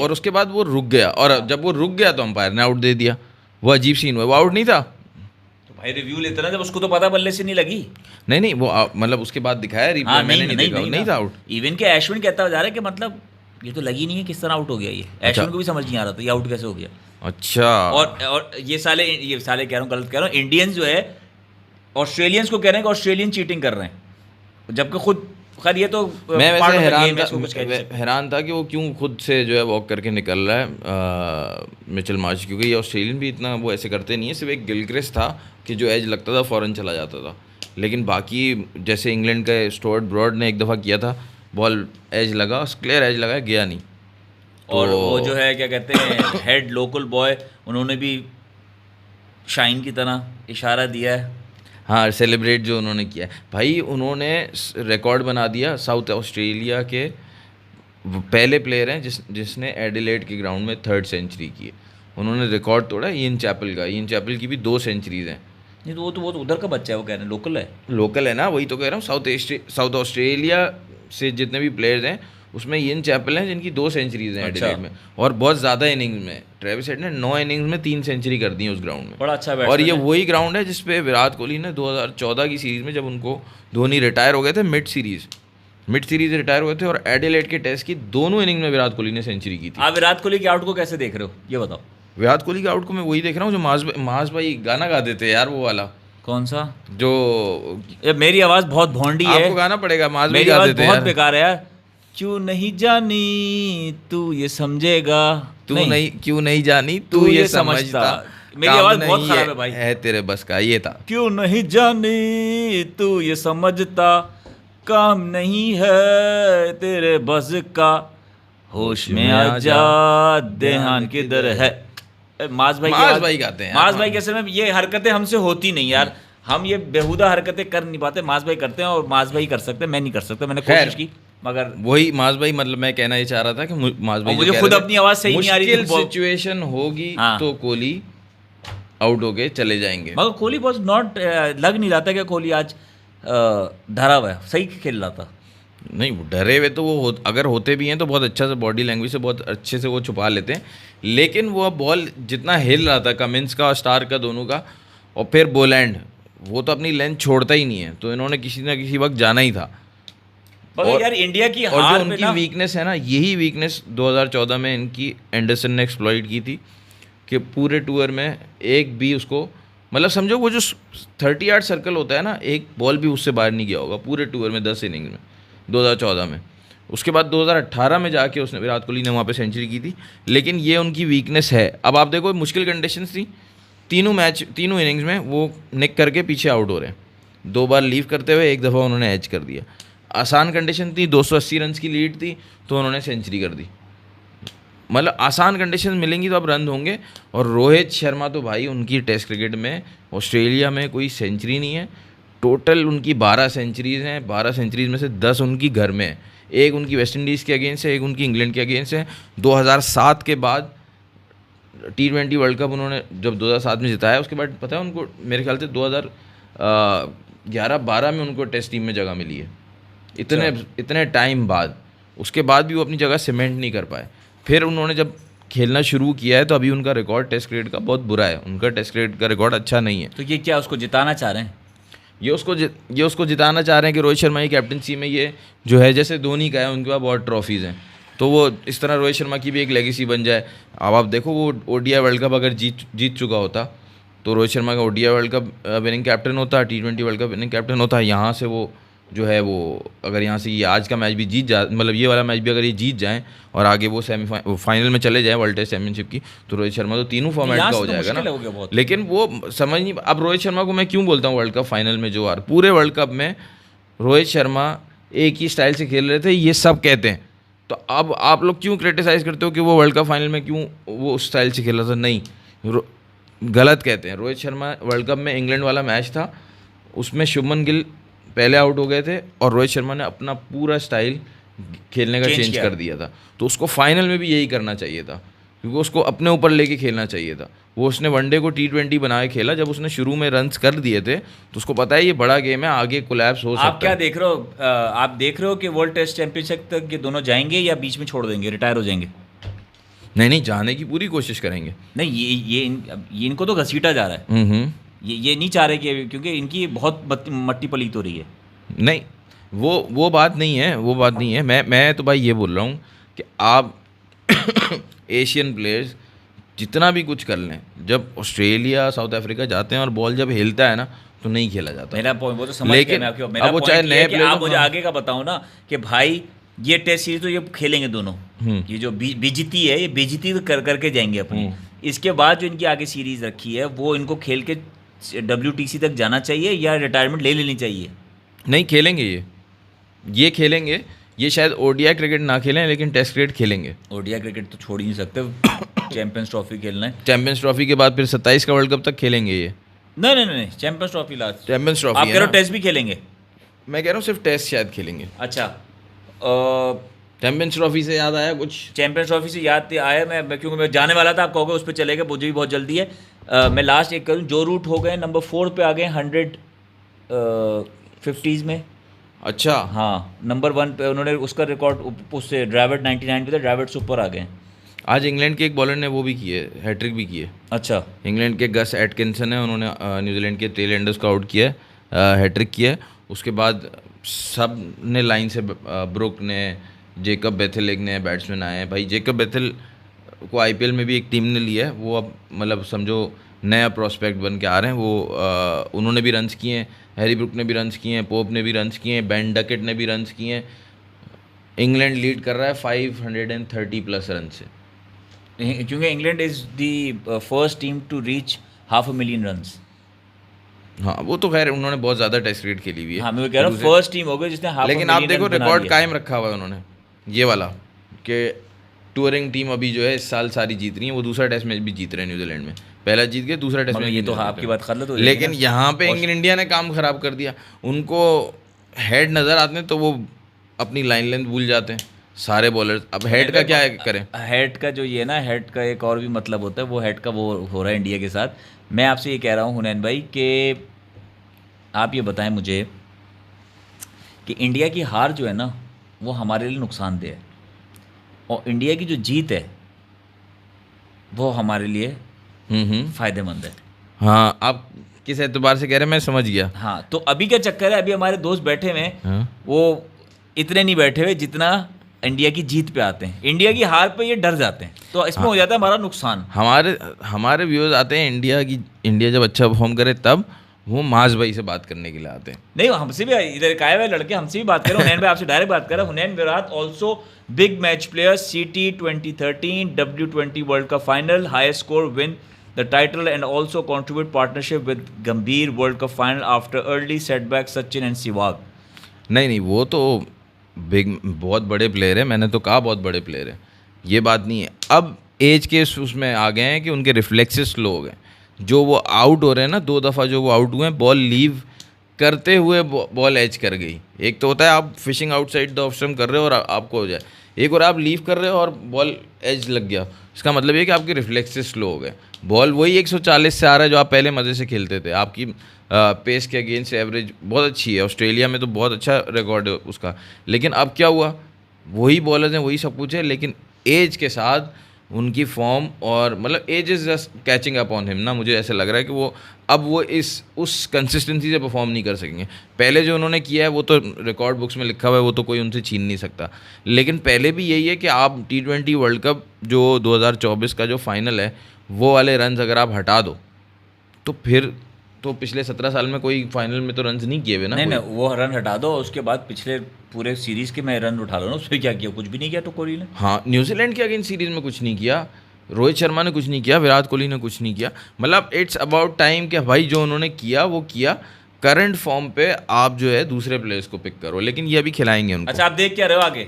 और उसके बाद वो रुक गया, और जब वो रुक गया तो अंपायर ने आउट दे दिया। वो अजीब सीन हुआ, वो आउट नहीं था। तो भाई रिव्यू लेते ना, जब उसको तो पता बल्ले से नहीं लगी। नहीं वो मतलब उसके बाद दिखाया रिप्ले, मैंने नहीं देखा, नहीं था आउट। इवन के अश्विन कहता जा रहा है कि मतलब ये तो लगी नहीं है, किस तरह आउट हो गया ये। अश्विन को भी समझ नहीं आ रहा था ये आउट कैसे हो गया। अच्छा। और ये साले कह रहा हूँ, गलत कह रहा हूँ, इंडियंस जो है ऑस्ट्रेलियंस को कह रहे हैं कि ऑस्ट्रेलियन चीटिंग कर रहे हैं, जबकि खुद खैर ये तो मैं वैसे हैरान था कि वो क्यों खुद से जो है वॉक करके निकल रहा है मिचेल मार्श, क्योंकि ये ऑस्ट्रेलियन भी इतना वो ऐसे करते नहीं है। सिर्फ एक गिलक्रिस्ट था कि जो एज लगता था फ़ौरन चला जाता था, लेकिन बाकी जैसे इंग्लैंड का स्टुअर्ट ब्रॉड ने एक दफ़ा किया था, बॉल एज लगा, क्लियर एज लगा, गया नहीं। और वो जो है क्या कहते हैं हेड लोकल बॉय, उन्होंने भी शाइन की तरह इशारा दिया है। हाँ, सेलिब्रेट जो उन्होंने किया है भाई, उन्होंने रिकॉर्ड बना दिया। साउथ ऑस्ट्रेलिया के पहले प्लेयर हैं जिसने एडिलेड के ग्राउंड में 3rd सेंचुरी की है। उन्होंने रिकॉर्ड तोड़ा इयन चैपल का। इयन चैपल की भी 2 सेंचुरीज हैं। नहीं तो वो तो उधर का बच्चा है, वो कह रहे हैं लोकल है ना, वही तो कह रहा हूँ। साउथ ऑस्ट्रेलिया से जितने भी प्लेयर्स हैं उसमें इयन चैपल हैं जिनकी 2 सेंचुरीज हैं एडिलेड में, और बहुत ज़्यादा इनिंग्स में। ट्रेविस हेड ने 9 इनिंग्स में 3 सेंचुरी कर दी है उस ग्राउंड में। बड़ा अच्छा। और ये वही ग्राउंड है जिसपे विराट कोहली ने 2014 की सीरीज़ में, जब उनको धोनी रिटायर हो गए थे मिड सीरीज़ रिटायर हुए थे, और एडिलेड के टेस्ट की दोनों इनिंग में विराट कोहली ने सेंचुरी की थी। आप विराट कोहली के आउट को कैसे देख रहे हो ये बताओ? विराट कोहली के आउट को मैं वही देख रहा हूँ जो मास भाई गाना गा देते हैं यार, वो वाला। कौन सा? जो मेरी आवाज़ बहुत भोंडी है, आपको गाना पड़ेगा। मास भाई गा देते हैं, बहुत बेकार है यार। क्यों नहीं जानी तू ये समझेगा, क्यों नहीं जानी तू ये समझता। मेरी आवाज बहुत खराब है भाई। है तेरे बस का, ये था। क्यों नहीं जानी तू ये समझता, काम नहीं है तेरे बस का, होश में आ जा ध्यान किधर है। मास भाई गाते हैं। मास भाई कैसे में ये हरकतें हमसे होती नहीं यार, हम ये बेहुदा हरकतें कर नहीं पाते। मास भाई करते हैं और मास भाई कर सकते हैं, मैं नहीं कर सकता। मैंने कोशिश की मगर वही मास भाई, मतलब मैं कहना ये चाह रहा था कि मास भाई मुझे खुद अपनी आवाज सही नहीं आ रही थी। सिचुएशन होगी तो कोहली आउट होके चले जाएंगे, मगर कोहली बहुत नॉट लग नहीं रहा था कि कोहली आज डरा हुआ है, सही खेल रहा था। नहीं, वो डरे हुए तो वो अगर होते भी हैं तो बहुत अच्छा से बॉडी लैंग्वेज से बहुत अच्छे से वो छुपा लेते हैं, लेकिन वो बॉल जितना हिल रहा था कमिंस का और स्टार का दोनों का, और फिर बोलैंड, वो तो अपनी लेंथ छोड़ता ही नहीं है, तो इन्होंने किसी ना किसी वक्त जाना ही था। और यार इंडिया की और जो उनकी वीकनेस है ना, यही वीकनेस 2014 में इनकी एंडरसन ने एक्सप्लॉइट की थी कि पूरे टूर में एक भी उसको मतलब समझो वो जो 30 यार्ड सर्कल होता है ना, एक बॉल भी उससे बाहर नहीं गया होगा पूरे टूर में 10 इनिंग्स में 2014 में। उसके बाद 2018 में जाके उसने विराट कोहली ने वहाँ पे सेंचुरी की थी। लेकिन ये उनकी वीकनेस है। अब आप देखो मुश्किल कंडीशंस थी, तीनों इनिंग्स में वो निक करके पीछे आउट हो रहे हैं, 2 बार लीव करते हुए 1 दफ़ा उन्होंने एज कर दिया। आसान कंडीशन थी, 280 रन की लीड थी तो उन्होंने सेंचुरी कर दी। मतलब आसान कंडीशन मिलेंगी तो अब रन होंगे। और रोहित शर्मा तो भाई उनकी टेस्ट क्रिकेट में ऑस्ट्रेलिया में कोई सेंचुरी नहीं है। टोटल उनकी 12 सेंचुरीज़ हैं, 12 सेंचुरीज़ में से 10 उनकी घर में है। एक उनकी वेस्ट इंडीज़ के अगेंस्ट है, एक उनकी इंग्लैंड के अगेंस्ट है। 2007 के बाद T20 वर्ल्ड कप उन्होंने जब 2007 में जिताया, उसके बाद पता है उनको मेरे ख्याल से 2011-12 में उनको टेस्ट टीम में जगह मिली है, इतने टाइम बाद। उसके बाद भी वो अपनी जगह सीमेंट नहीं कर पाए। फिर उन्होंने जब खेलना शुरू किया है तो अभी उनका रिकॉर्ड टेस्ट क्रिकेट का बहुत बुरा है, उनका टेस्ट क्रिकेट का रिकॉर्ड अच्छा नहीं है। तो ये क्या उसको जिताना चाह रहे हैं? ये उसको जिताना चाह रहे हैं कि रोहित शर्मा की कैप्टनसी में ये जो है, जैसे धोनी का है उनके पास बहुत ट्रॉफीज़ हैं, तो वो इस तरह रोहित शर्मा की भी एक लेगेसी बन जाए। अब आप देखो वो ODI वर्ल्ड कप अगर जीत चुका होता तो रोहित शर्मा का ODI world cup winning captain होता, T20 world cup winning captain होता। यहाँ से वो जो है वो अगर यहाँ से ये आज का मैच भी जीत जा, मतलब ये वाला मैच भी अगर ये जीत जाएँ और आगे वो फाइनल में चले जाएँ वर्ल्ड टेस्ट चैंपियनशिप की, तो रोहित शर्मा तो तीनों फॉर्मेट का हो जाएगा ना। लेकिन वो समझ नहीं, अब रोहित शर्मा को मैं क्यों बोलता हूँ वर्ल्ड कप फाइनल में जो पूरे वर्ल्ड कप में रोहित शर्मा एक ही स्टाइल से खेल रहे थे, ये सब कहते हैं। तो अब आप लोग क्यों क्रिटिसाइज़ करते हो कि वो वर्ल्ड कप फाइनल में क्यों वो उस स्टाइल से खेल रहा था? नहीं, गलत कहते हैं। रोहित शर्मा वर्ल्ड कप में इंग्लैंड वाला मैच था, उसमें शुभमन गिल पहले आउट हो गए थे और रोहित शर्मा ने अपना पूरा स्टाइल खेलने का चेंज कर दिया था। तो उसको फाइनल में भी यही करना चाहिए था, क्योंकि उसको अपने ऊपर लेके खेलना चाहिए था। वो उसने वनडे को T20 बना के खेला। जब उसने शुरू में रन्स कर दिए थे तो उसको पता है ये बड़ा गेम है, आगे कोलैप्स हो सकता है। आप क्या देख रहे हो? आप देख रहे हो कि वर्ल्ड टेस्ट चैंपियनशिप तक ये दोनों जाएंगे या बीच में छोड़ देंगे, रिटायर हो जाएंगे? नहीं, जाने की पूरी कोशिश करेंगे। नहीं, ये इनको तो घसीटा जा रहा है। ये नहीं चाह रहे कि, क्योंकि इनकी बहुत मट्टी पलीत हो रही है। नहीं, वो बात नहीं है, वो बात नहीं है। मैं तो भाई ये बोल रहा हूँ कि आप एशियन प्लेयर्स जितना भी कुछ कर लें, जब ऑस्ट्रेलिया साउथ अफ्रीका जाते हैं और बॉल जब हिलता है ना तो नहीं खेला जाता। मेरा पॉइंट वो तो समझ गया मैं आपकी। मेरा पॉइंट ये है कि आप मुझे आगे का बताओ ना कि भाई ये टेस्ट सीरीज तो ये खेलेंगे दोनों, ये जो बेइज्जती है ये बेइज्जती तो करके जाएंगे अपनी। इसके बाद जो इनकी आगे सीरीज रखी है वो इनको खेल के WTC तक जाना चाहिए या रिटायरमेंट ले लेनी चाहिए? नहीं, खेलेंगे ये खेलेंगे। ये शायद ODI क्रिकेट ना खेलें लेकिन टेस्ट क्रिकेट खेलेंगे। ODI क्रिकेट तो छोड़ ही नहीं सकते, चैंपियंस ट्रॉफी खेलना है। चैंपियंस ट्रॉफी के बाद फिर 27 का वर्ल्ड कप तक खेलेंगे ये। नहीं, champions trophy last. Champions trophy आप कह रहे हो टेस्ट भी खेलेंगे? मैं कह रहा हूँ सिर्फ टेस्ट शायद खेलेंगे। अच्छा, चैंपियंस ट्रॉफी से याद आया कुछ? चैंपियंस ट्रॉफी से याद आया, मैं क्योंकि मैं जाने वाला था, आप कहोगे उस पर चलेगा, मुझे भी बहुत जल्दी है। मैं लास्ट एक करूँ, जो रूट हो गए नंबर 4 पे आ गए 150s में। अच्छा, हाँ, नंबर 1 पे उन्होंने उसका रिकॉर्ड उससे ड्राविड 99 पे था, ड्राविड से ऊपर आ गए। आज इंग्लैंड के एक बॉलर ने वो भी किए, हैट्रिक भी किए। अच्छा, इंग्लैंड के गस एटकिंसन है, उन्होंने न्यूजीलैंड के टेल एंडर्स को आउट किया, हैट्रिक किया। उसके बाद सब ने लाइन से, ब्रुक ने, जेकब बेथेल ने बैट्समैन आए हैं। भाई जेकब बेथेल को IPL में भी एक टीम ने लिया है, वो अब मतलब समझो नया प्रोस्पेक्ट बन के आ रहे हैं। वो उन्होंने भी रन्स किए हैं, हैरी ब्रुक ने भी रन्स किए हैं, पोप ने भी रन्स किए हैं, बेन डकेट ने भी रन्स किए हैं। इंग्लैंड लीड कर रहा है 530+ रन से, क्योंकि England is the first team to reach 500,000 runs. हाँ, वो तो खैर उन्होंने बहुत ज़्यादा टेस्ट क्रिकेट खेली हुई है। हाँ, मैं कह रहा हूँ फर्स्ट टीम हो गई जिसने 500,000 लेकिन आप देखो रिकॉर्ड कायम रखा हुआ है उन्होंने, ये वाला कि टूरिंग टीम अभी जो है इस साल सारी जीत रही है। वो दूसरा टेस्ट मैच भी जीत रहे हैं न्यूजीलैंड में, पहला जीत गए, दूसरा टेस्ट मैच ये तो आपकी बात गलत हो जाएगी। लेकिन यहाँ पे इंडिया ने काम खराब कर दिया। उनको हेड नज़र आते हैं तो वो अपनी लाइन लेंथ भूल जाते हैं सारे बॉलर्स। अब हेड का क्या करें? हेड का जो ये ना, हेड का एक और भी मतलब होता है, वो हेड का वो हो रहा है इंडिया के साथ। मैं आपसे ये कह रहा हूँ हुनैन भाई कि आप ये बताएं मुझे कि इंडिया की हार जो है ना वो हमारे लिए नुकसानदेह है, और इंडिया की जो जीत है वो हमारे लिए फ़ायदेमंद है। हाँ, आप किस एतबार से कह रहे हैं मैं समझ गया। हाँ, तो अभी क्या चक्कर है, अभी हमारे दोस्त बैठे हुए हैं, वो इतने नहीं बैठे हुए जितना इंडिया की जीत पे आते हैं, इंडिया की हार पे ये डर जाते हैं, तो इसमें हो जाता है हमारा नुकसान। हमारे व्यूअर्स आते हैं इंडिया जब अच्छा परफॉर्म करे तब वो माज भाई से बात करने के लिए आते हैं। नहीं, हमसे भी इधर काये हुए लड़के हमसे भी बात कर रहे हैं। हुनैन भाई आपसे डायरेक्ट बात कर रहे हैं। Hunain Virat also big match player, CT 2013 W20 world cup final, highest score, win the title and also contribute partnership with Gambhir world cup final after early setback Sachin and Sehwag. नहीं, वो तो बहुत बड़े प्लेयर है, मैंने तो कहा बहुत बड़े प्लेयर है, ये बात नहीं है। अब एज के उसमें आ गए हैं कि उनके रिफ्लेक्सेस स्लो हो गए, जो वो आउट हो रहे हैं ना, 2 दफ़ा जो वो आउट हुए हैं, बॉल लीव करते हुए बॉल एज कर गई। एक तो होता है आप fishing outside the off stump कर रहे हो और आपको हो जाए, एक और आप लीव कर रहे हो और बॉल एज लग गया, इसका मतलब ये कि आपके रिफ्लेक्सेस स्लो हो गए। बॉल वही 140 से आ रहा है जो आप पहले मज़े से खेलते थे, आपकी पेस के अगेंस्ट एवरेज बहुत अच्छी है, ऑस्ट्रेलिया में तो बहुत अच्छा रिकॉर्ड है उसका। लेकिन अब क्या हुआ, वही बॉलर्स हैं, वही सब कुछ है, लेकिन एज के साथ उनकी फॉर्म और मतलब age is just catching up on him ना, मुझे ऐसा लग रहा है कि वो अब वो उस कंसिस्टेंसी से परफॉर्म नहीं कर सकेंगे। पहले जो उन्होंने किया है वो तो रिकॉर्ड बुक्स में लिखा हुआ है, वो तो कोई उनसे छीन नहीं सकता। लेकिन पहले भी यही है कि आप T20 वर्ल्ड कप जो 2024 का जो फाइनल है वो वाले रन्स अगर आप हटा दो तो फिर तो पिछले 17 साल में कोई फाइनल में तो रन्स नहीं किए हुए ना। नहीं, वो रन हटा दो, उसके बाद पिछले पूरे सीरीज़ के मैं रन उठा लो ना, उसमें क्या किया, कुछ भी नहीं किया तो कोहली ने। हाँ, न्यूजीलैंड के अगेंस्ट सीरीज़ में कुछ नहीं किया, रोहित शर्मा ने कुछ नहीं किया, विराट कोहली ने कुछ नहीं किया। मतलब इट्स अबाउट टाइम कि भाई जो उन्होंने किया वो किया। करंट फॉर्म पे आप जो है दूसरे प्लेयर्स को पिक करो, लेकिन ये अभी खिलाएंगे उनको। अच्छा, आप देख क्या रहे हो आगे,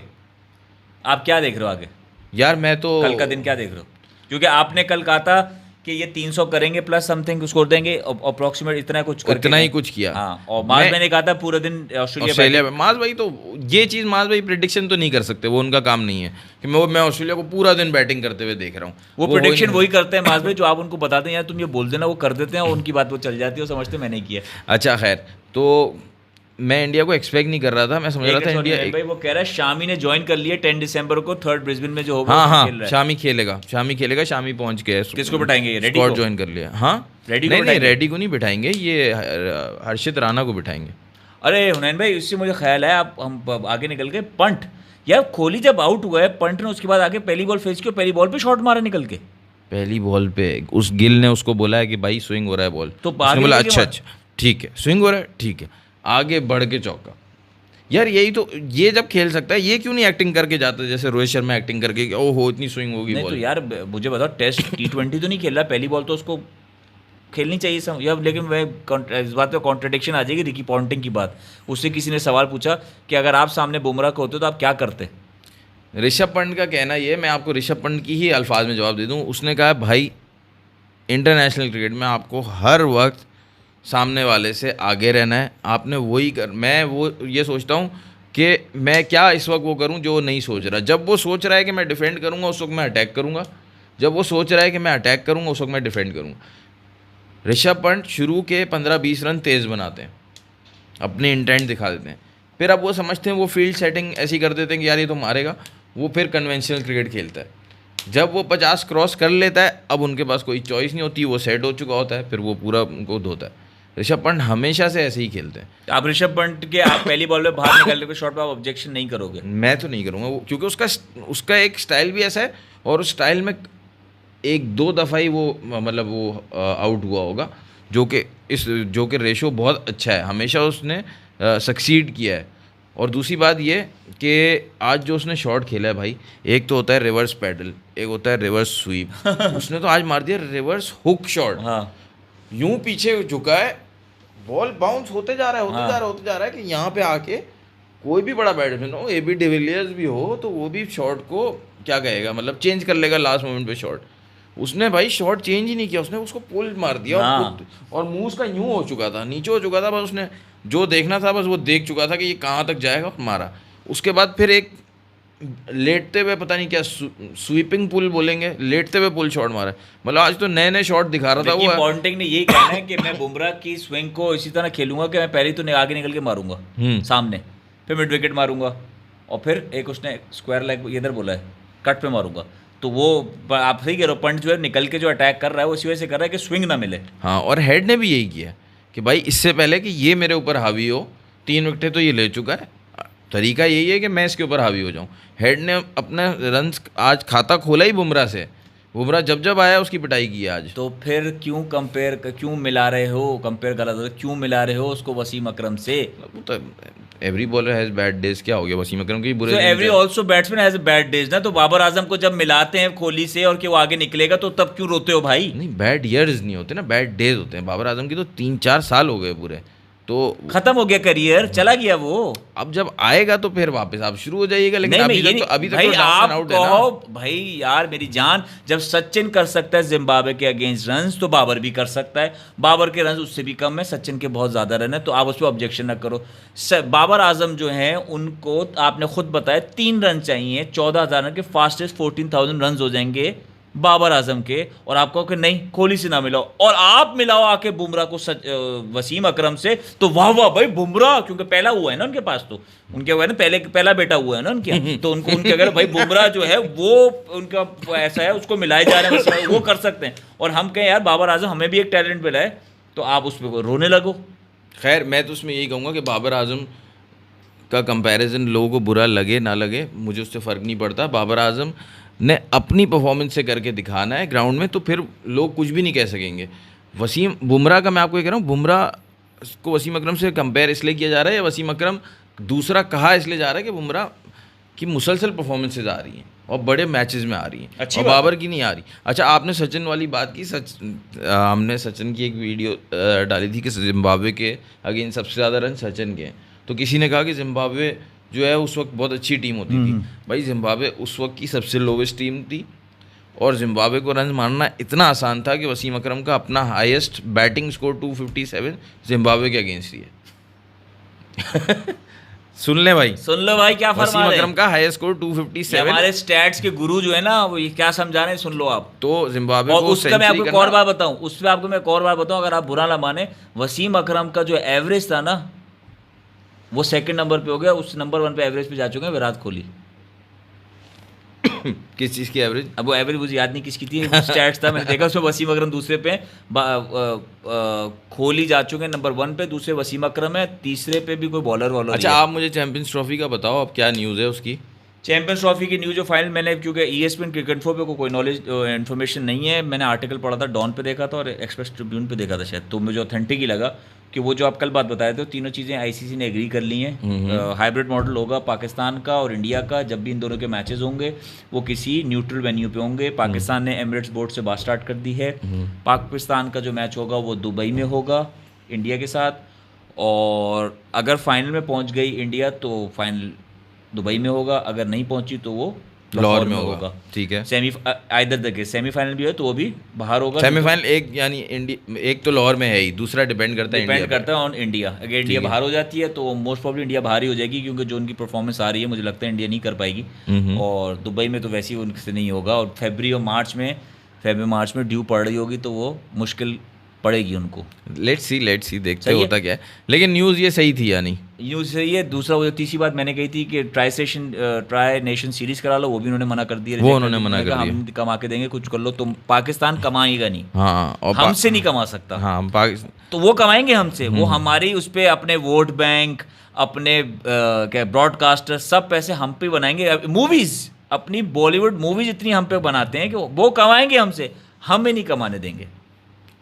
आप क्या देख रहे हो आगे? यार मैं तो कल का दिन क्या देख रहे हो? क्योंकि आपने कल कहा था कि ये 300 करेंगे प्लस समथिंग स्कोर देंगे, अप्रोक्सीमेट इतना कुछ करके उतना ही कुछ किया। हाँ, और माज भाई ने कहा था पूरा दिन ऑस्ट्रेलिया में। माज भाई तो ये चीज़ माज भाई प्रेडिक्शन तो नहीं कर सकते, वो उनका काम नहीं है कि मैं ऑस्ट्रेलिया को पूरा दिन बैटिंग करते हुए देख रहा हूँ। वो प्रेडिक्शन वही करते हैं माज भाई जो आप उनको बताते हैं, यार तुम ये बोल देना, वो कर देते हैं और उनकी बात वो चल जाती है, वो समझते मैंने किया। अच्छा खैर, तो मैं इंडिया को एक्सपेक्ट नहीं कर रहा था, मैं समझ रहा था इंडिया भाई वो कह रहा है शामी ने ज्वाइन कर लिया 10 दिसंबर को, 3rd ब्रिस्बेन में जो होगा। हाँ, शामी खेलेगा, शामी पहुंच गया। किसको बिठाएंगे? ये रेडी को ज्वाइन कर लिया। हाँ, नहीं, रेडी को नहीं बिठाएंगे, ये हर्षित राणा को बिठाएंगे। अरे हुनैन भाई, इससे मुझे ख्याल है आप हम आगे निकल गए। पंट, यार कोहली जब आउट हुआ है, पंट ने उसके बाद आगे पहली बॉल फेस की, पहली बॉल पे शॉट मारा निकल के। पहली बॉल पे उस गिल ने उसको बोला है कि भाई स्विंग हो रहा है बॉल, तो बोला अच्छा ठीक है, स्विंग हो रहा है ठीक है, आगे बढ़ के चौका। यार यही तो, ये जब खेल सकता है ये क्यों नहीं एक्टिंग करके जाता है जैसे रोहित शर्मा एक्टिंग करके कि ओहो इतनी स्विंग होगी बॉल। तो यार मुझे बताओ, टेस्ट T20 तो नहीं खेल रहा, पहली बॉल तो उसको खेलनी चाहिए यार। लेकिन मैं इस बात पे कॉन्ट्रडिक्शन आ जाएगी, रिकी पॉन्टिंग की बात। उससे किसी ने सवाल पूछा कि अगर आप सामने बुमराह को होते तो आप क्या करते? ऋषभ पंत का कहना ये, मैं आपको ऋषभ पंत की ही अल्फाज में जवाब दे दूँ। उसने कहा भाई इंटरनेशनल क्रिकेट में आपको हर वक्त सामने वाले से आगे रहना है, आपने वही मैं वो ये सोचता हूँ कि मैं क्या इस वक्त वो करूँ जो वो नहीं सोच रहा। जब वो सोच रहा है कि मैं डिफेंड करूँगा उस वक्त मैं अटैक करूँगा, जब वो सोच रहा है कि मैं अटैक करूँगा उस वक्त मैं डिफेंड करूँगा। ऋषभ पंत शुरू के 15-20 रन तेज़ बनाते हैं, अपने इंटेंट दिखा देते हैं, फिर अब वो समझते हैं वो फील्ड सेटिंग ऐसी कर देते हैं कि यार ये तो मारेगा, वो फिर कन्वेंशनल क्रिकेट खेलता है। जब वो 50 क्रॉस कर लेता है, अब उनके पास कोई चॉइस नहीं होती, वो सेट हो चुका होता है, फिर वो पूरा उनको धोता है। ऋषभ पंत हमेशा से ऐसे ही खेलते हैं। आप ऋषभ पंत के आप पहली बॉल में बाहर निकालने के शॉट पे आप ऑब्जेक्शन नहीं करोगे? मैं तो नहीं करूँगा, क्योंकि उसका एक स्टाइल भी ऐसा है, और उस स्टाइल में 1-2 दफ़ा ही वो मतलब वो आउट हुआ होगा, जो कि रेशो बहुत अच्छा है, हमेशा उसने सक्सीड किया है। और दूसरी बात ये कि आज जो उसने शॉट खेला है भाई, एक तो होता है रिवर्स पैडल, एक होता है रिवर्स स्वीप। उसने तो आज मार दिया रिवर्स हुक शॉट। हाँ, यूं पीछे झुका है, बॉल बाउंस होते जा रहा है कि यहाँ पे आके कोई भी बड़ा बैट्समैन हो, AB डिविलियर्स भी हो, तो वो भी शॉट को क्या कहेगा, मतलब चेंज कर लेगा लास्ट मोमेंट पे शॉट। उसने भाई शॉट चेंज ही नहीं किया, उसने उसको पुल मार दिया। और मुंह उसका यूं हो चुका था, नीचे हो चुका था, बस उसने जो देखना था बस वो देख चुका था कि ये कहाँ तक जाएगा, मारा। उसके बाद फिर एक लेटते हुए, पता नहीं क्या स्वीपिंग पुल बोलेंगे, लेटते हुए पुल शॉट मारा। मतलब आज तो नए नए शॉट दिखा रहा था वो। पॉन्टिंग ने यही कहना है कि मैं बुमराह की स्विंग को इसी तरह खेलूंगा कि मैं पहले तो आगे निकल के मारूंगा सामने, फिर मिड विकेट मारूंगा, और फिर एक उसने स्क्वायर लेग इधर बोला है कट पे मारूंगा। तो वो आप सही कह रहे हो, पंत जो है निकल के जो अटैक कर रहा है वो इसी वजह से कर रहा है कि स्विंग ना मिले। हाँ, और हेड ने भी यही किया कि भाई इससे पहले कि ये मेरे ऊपर हावी हो, 3 विकेटें तो ये ले चुका है, तरीका यही है कि मैं इसके ऊपर हावी हो जाऊं। हेड ने अपना रन आज खाता खोला ही बुमराह से, बुमराह जब जब आया उसकी पिटाई की है आज। तो फिर क्यों मिला रहे हो, कंपेयर गलत हो, क्यों मिला रहे हो उसको वसीम अकरम से? वो तो every bowler has bad days, क्या हो गया वसीम अकरम के बुरे तो दिन एवरी थे। Also batsman has bad days ना। तो बाबर आजम को जब मिलाते हैं कोहली से और कि वो आगे निकलेगा तो तब क्यों रोते हो भाई? नहीं, बैड ईयर्स नहीं होते ना, बैड डेज होते हैं। बाबर आजम की तो 3-4 साल हो गए पूरे, तो खत्म हो गया करियर, चला गया वो। अब जब आएगा तो फिर वापस आप शुरू हो जाइएगा। लेकिन नहीं, मैं अभी ये तक तो नहीं अभी तक भाई, तो डाउन आप एंड आउट है ना। कहो भाई यार मेरी जान, जब सचिन कर सकता है जिम्बाब्वे के अगेंस्ट रन्स तो बाबर भी कर सकता है। बाबर के रन्स उससे भी कम है, सचिन के बहुत ज़्यादा रन है, तो आप उस पर ऑब्जेक्शन ना करो। बाबर आजम जो हैं उनको आपने खुद बताया 3 रन चाहिए, 14,000 रन के फास्टेस्ट 14,000 रन हो जाएंगे बाबर आजम के, और आप कहो कि नहीं कोहली से ना मिलाओ, और आप मिलाओ आके बुमराह को वसीम अकरम से, तो वाह वाह भाई बुमराह, क्योंकि पहला हुआ है ना उनके पास, तो उनके हुआ है ना, पहला बेटा हुआ है ना उनके, तो उनके अगर भाई बुमराह जो है वो उनका ऐसा है उसको मिलाए जा रहे हैं, वो कर सकते हैं। और हम कहें यार बाबर आजम हमें भी एक टैलेंट मिला है, तो आप उस पर रोने लगो। खैर मैं तो उसमें यही कहूँगा कि बाबर आजम का कंपैरिजन लोगों को बुरा लगे ना लगे, मुझे उससे फ़र्क नहीं पड़ता। बाबर आजम ने अपनी परफॉर्मेंस से करके दिखाना है ग्राउंड में, तो फिर लोग कुछ भी नहीं कह सकेंगे। वसीम बुमराह का मैं आपको ये कह रहा हूँ, बुमराह को वसीम अकरम से कंपेयर इसलिए किया जा रहा है, या वसीम अकरम दूसरा कहा इसलिए जा रहा है कि बुमराह की मुसलसल परफॉर्मेंसेज आ रही हैं और बड़े मैचेस में आ रही हैं, और बाबर की नहीं आ रही। अच्छा, आपने सचिन वाली बात की, हमने सचिन की एक वीडियो डाली थी कि जिम्बाब्वे के अगेंस्ट सबसे ज़्यादा रन सचिन के हैं, तो किसी ने कहा कि जिम्बाब्वे जो है उस वक्त बहुत अच्छी टीम होती थी। भाई जिम्बाब्वे उस वक्त की सबसे लोवेस्ट टीम थी, और जिम्बाब्वे को रन मारना इतना आसान था कि वसीम अकरम का अपना हाईएस्ट बैटिंग स्कोर 257 जिम्बाब्वे के अगेंस्ट ही है। सुन ले भाई, सुन लो भाई क्या वसीम फरमा रहे अकरम हैं। का हाईएस्ट स्कोर ये 257। हमारे स्टैट्स के गुरु जो है ना वो ये क्या समझा रहे हैं, सुन लो आप। तो जिम्बाब्वे और को उसका मैं आपको सेंचुरी एक और करना, बात बताऊं, उस पर आपको मैं एक और बात बताऊं, अगर आप बुरा ना माने, वसीम अकरम का जो एवरेज था ना वो 2nd नंबर पे हो गया, उस नंबर 1 पे एवरेज पे जा चुके हैं विराट कोहली। किस चीज़ की एवरेज? अब वो एवरेज मुझे याद नहीं किसकी थी, स्टैट्स था मैंने देखा उसमें वसीम अकरम दूसरे पे, कोहली जा चुके हैं नंबर 1 पे, दूसरे वसीम अकरम है, तीसरे पे भी कोई बॉलर अच्छा, आप मुझे चैंपियंस ट्रॉफी का बताओ, अब क्या न्यूज़ है उसकी? चैंपियंस ट्रॉफी की न्यूज़ जो फाइनल मैंने, क्योंकि ESPN क्रिकेट इन्फो पे कोई नॉलेज इन्फॉर्मेशन नहीं है, मैंने आर्टिकल पढ़ा था, डॉन पे देखा था और एक्सप्रेस ट्रिब्यून पे देखा था शायद, तो मुझे ऑथेंटिक ही लगा कि वो जो आप कल बात बताए थे, तीनों चीज़ें ICC ने एग्री कर ली हैं। हाइब्रिड मॉडल होगा पाकिस्तान का और इंडिया का, जब भी इन दोनों के मैचेस होंगे वो किसी न्यूट्रल वेन्यू पे होंगे। पाकिस्तान ने एमिरेट्स बोर्ड से बात स्टार्ट कर दी है। पाकिस्तान का जो मैच होगा वो दुबई में होगा इंडिया के साथ, और अगर फाइनल में पहुंच गई इंडिया तो फाइनल दुबई में होगा, अगर नहीं पहुंची तो वो लाहौर में होगा। ठीक है, सेमीफाइनल भी है तो वो भी बाहर होगा। सेमीफाइनल एक यानी एक तो लाहौर में है ही, दूसरा डिपेंड करता है डिपेंड करता है ऑन इंडिया। अगर इंडिया बाहर हो जाती है तो मोस्ट प्रॉब्ली इंडिया बाहर ही हो जाएगी, क्योंकि जो उनकी परफॉर्मेंस आ रही है मुझे लगता है इंडिया नहीं कर पाएगी, और दुबई में तो वैसे ही उनसे नहीं होगा, और फरवरी और मार्च में ड्यू पड़ रही होगी तो वो मुश्किल पड़ेगी उनको। लेट्स सी देखते होता क्या है, लेकिन न्यूज़ ये सही थी या नहीं? न्यूज़ सही है। दूसरा वो तीसरी बात मैंने कही थी कि ट्राई नेशन सीरीज करा लो, वो भी उन्होंने मना कर दिया। वो उन्होंने मना कर दिया, हम कमा के देंगे, कुछ कर लो, तुम पाकिस्तान कमाएगा नहीं। हाँ, और हमसे नहीं कमा सकता। हाँ, पाकिस्तान तो वो कमाएंगे हमसे, वो हमारी उस पर अपने वोट बैंक, अपने क्या ब्रॉडकास्टर, सब पैसे हम पे बनाएंगे। मूवीज़, अपनी बॉलीवुड मूवीज़ इतनी हम पे बनाते हैं कि वो कमाएंगे हमसे, हमें नहीं कमाने देंगे।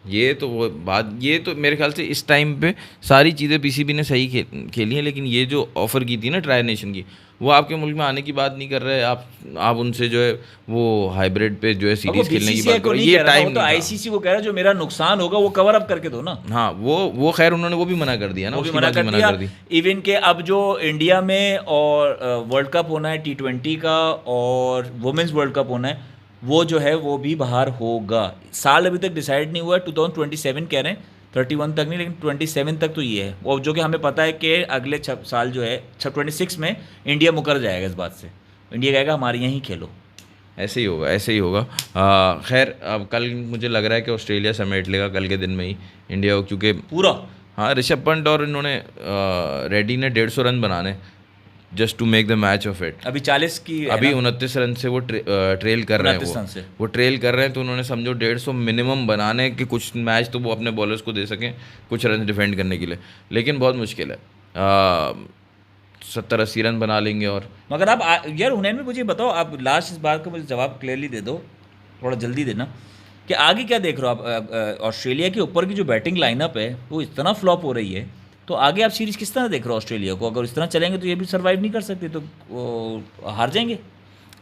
ये तो वो बात, ये तो मेरे ख्याल से इस टाइम पे सारी चीज़ें PCB ने सही खेली हैं, लेकिन ये जो ऑफ़र की थी ना ट्राई नेशन की, वो आपके मुल्क में आने की बात नहीं कर रहे। आप उनसे जो है वो हाइब्रिड पे जो है सीरीज खेलने की बात कर रहे हैं, ये टाइम तो ICC को कह रहा है जो मेरा नुकसान होगा वो कवर अप करके दो ना। हाँ, वो खैर उन्होंने वो भी मना कर दिया ना, वो भी मना कर दिया। इवन के अब जो इंडिया में और वर्ल्ड कप होना है T20 का, और वुमेंस वर्ल्ड कप होना है, वो जो है वो भी बाहर होगा। साल अभी तक डिसाइड नहीं हुआ है, 2027 कह रहे हैं, 31 तक नहीं, लेकिन 27 तक तो ये है। और जो कि हमें पता है कि अगले साल जो है 26 में इंडिया मुकर जाएगा इस बात से, इंडिया कहेगा हमारे यहीं खेलो। ऐसे ही होगा। खैर अब कल मुझे लग रहा है कि ऑस्ट्रेलिया समेट लेगा कल के दिन में ही इंडिया को, क्योंकि पूरा, हाँ, ऋषभ पंत और इन्होंने रेड्डी ने 150 रन बनाने just to make the match of it. अभी 40 की, अभी 29 रन से वो ट्रेल कर रहे हैं, वो ट्रेल कर रहे हैं, तो उन्होंने समझो 150 मिनिमम बनाने कि कुछ मैच तो वो अपने बॉलर्स को दे सकें कुछ रन डिफेंड करने के लिए, लेकिन बहुत मुश्किल है। 70-80 रन बना लेंगे। और मगर आप यार हुनैन में मुझे बताओ, आप लास्ट इस बात का मुझे जवाब क्लियरली दे दो, थोड़ा जल्दी देना, कि आगे क्या देख रहे हो आप? ऑस्ट्रेलिया के ऊपर की जो बैटिंग लाइनअप है वो इतना फ्लॉप हो रही है, तो आगे आप सीरीज़ किस तरह देख रहे हो ऑस्ट्रेलिया को? अगर इस तरह चलेंगे तो ये भी सर्वाइव नहीं कर सकते, तो हार जाएंगे।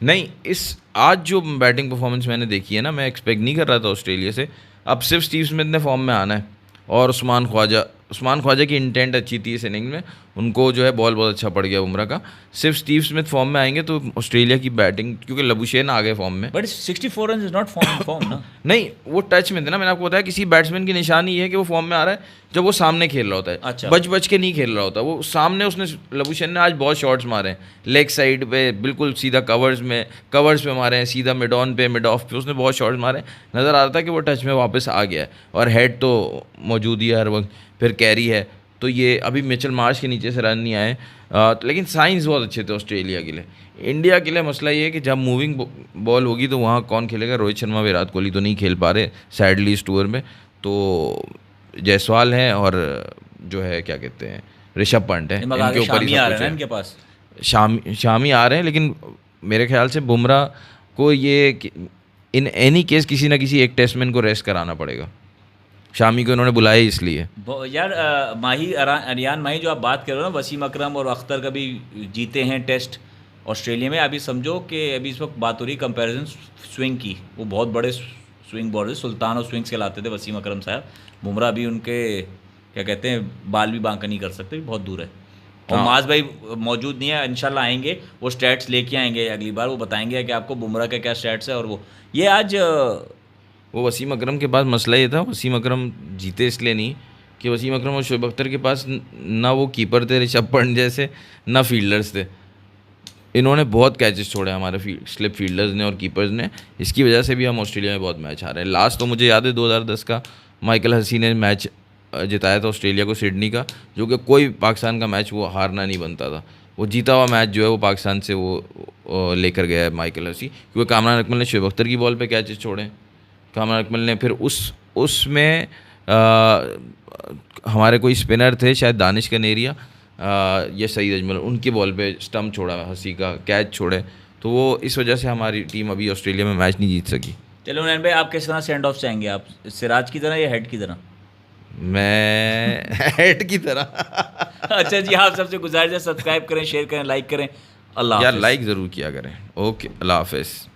नहीं, इस आज जो बैटिंग परफॉर्मेंस मैंने देखी है ना, मैं एक्सपेक्ट नहीं कर रहा था ऑस्ट्रेलिया से। अब सिर्फ स्टीव स्मिथ ने फॉर्म में आना है और उस्मान ख्वाजा की इंटेंट अच्छी थी इस इनिंग में, उनको जो है बॉल बहुत अच्छा पड़ गया बुमराह का। सिर्फ स्टीव स्मिथ फॉर्म में आएंगे तो ऑस्ट्रेलिया की बैटिंग, क्योंकि लबुशेन आ गए फॉर्म में। But 64 run is not form ना। नहीं, वो टच में थे ना, मैंने आपको बताया किसी बैट्समैन की निशानी ये है कि वो फॉर्म में आ रहा है जब वो सामने खेल रहा होता है। अच्छा। बच के नहीं खेल रहा होता वो सामने। उसने लबुशेन ने आज बहुत शॉट्स मारे हैं लेग साइड पे, बिल्कुल सीधा कवर्स पे मारे हैं, सीधा मिड ऑन पे, मिड ऑफ पे उसने बहुत शॉट्स मारे। नज़र आ रहा था कि वो टच में वापस आ गया है, और हेड तो मौजूद ही है हर वक्त, फिर कैरी है। तो ये अभी मिचेल मार्श के नीचे से रन नहीं आए, लेकिन साइंस बहुत अच्छे थे ऑस्ट्रेलिया के लिए। इंडिया के लिए मसला ये है कि जब मूविंग बॉल होगी तो वहाँ कौन खेलेगा? रोहित शर्मा, विराट कोहली तो नहीं खेल पा रहे सैडली इस टूर में, तो जायसवाल हैं और जो है क्या कहते हैं ऋषभ पंत है, इनके ऊपर ही सब कुछ है। इनके पास शामी आ रहे हैं, लेकिन मेरे ख्याल से बुमराह को ये इन एनी केस किसी ना किसी एक टेस्ट में इनको रेस्ट कराना पड़ेगा। शामी को इन्होंने बुलाया इसलिए। यार अरियान माही जो आप बात कर रहे हो ना, वसीम अकरम और अख्तर का भी जीते हैं टेस्ट ऑस्ट्रेलिया में। अभी समझो कि अभी इस वक्त बात हो रही कंपैरिजन स्विंग की, वो बहुत बड़े swing bowler, Sultan of swings कहलाते थे वसीम अकरम साहब। बुमराह भी उनके क्या कहते हैं बाल भी बांका नहीं कर सकते, बहुत दूर है। और माज भाई मौजूद नहीं है, इंशाल्लाह आएंगे, वो स्टैट्स लेके आएंगे अगली बार, वो बताएंगे कि आपको बुमराह का क्या स्टैट्स है। और वो ये आज वो वसीम अकरम के पास मसला ये था, वसीम अकरम जीते इसलिए नहीं कि वसीम अकरम और शोएब अख्तर के पास ना वो कीपर थे ऋषभ पंत जैसे, ना फील्डर्स थे। इन्होंने बहुत कैचेस छोड़े हमारे स्लिप फील्डर्स ने और कीपर्स ने, इसकी वजह से भी हम ऑस्ट्रेलिया में बहुत मैच हारे हैं। लास्ट तो मुझे याद है 2010 का माइकल हसी ने मैच जिताया था ऑस्ट्रेलिया को सिडनी का, जो कि कोई पाकिस्तान का मैच वो हारना नहीं बनता था। वो जीता हुआ मैच जो है वो पाकिस्तान से वो लेकर गया है माइकल हसी, क्योंकि कामरान अकमल ने शोएब अख्तर की बॉल पे कैचेस छोड़े। कामरान अकमल ने फिर उसमें हमारे कोई स्पिनर थे शायद दानिश कनेरिया या सईद अजमल, उनकी बॉल पे स्टंप छोड़ा, हसी का कैच छोड़े, तो वो इस वजह से हमारी टीम अभी ऑस्ट्रेलिया में मैच नहीं जीत सकी। चलो नैन भाई, आप किस तरह सेंड ऑफ चाहेंगे? आप सिराज की तरह या हेड की तरह? मैं हेड की तरह। अच्छा जी, आप सबसे गुजारिश है सब्सक्राइब करें, शेयर करें, लाइक करें। अल्लाह यार लाइक ज़रूर किया करें। ओके, अल्लाह हाफिज़।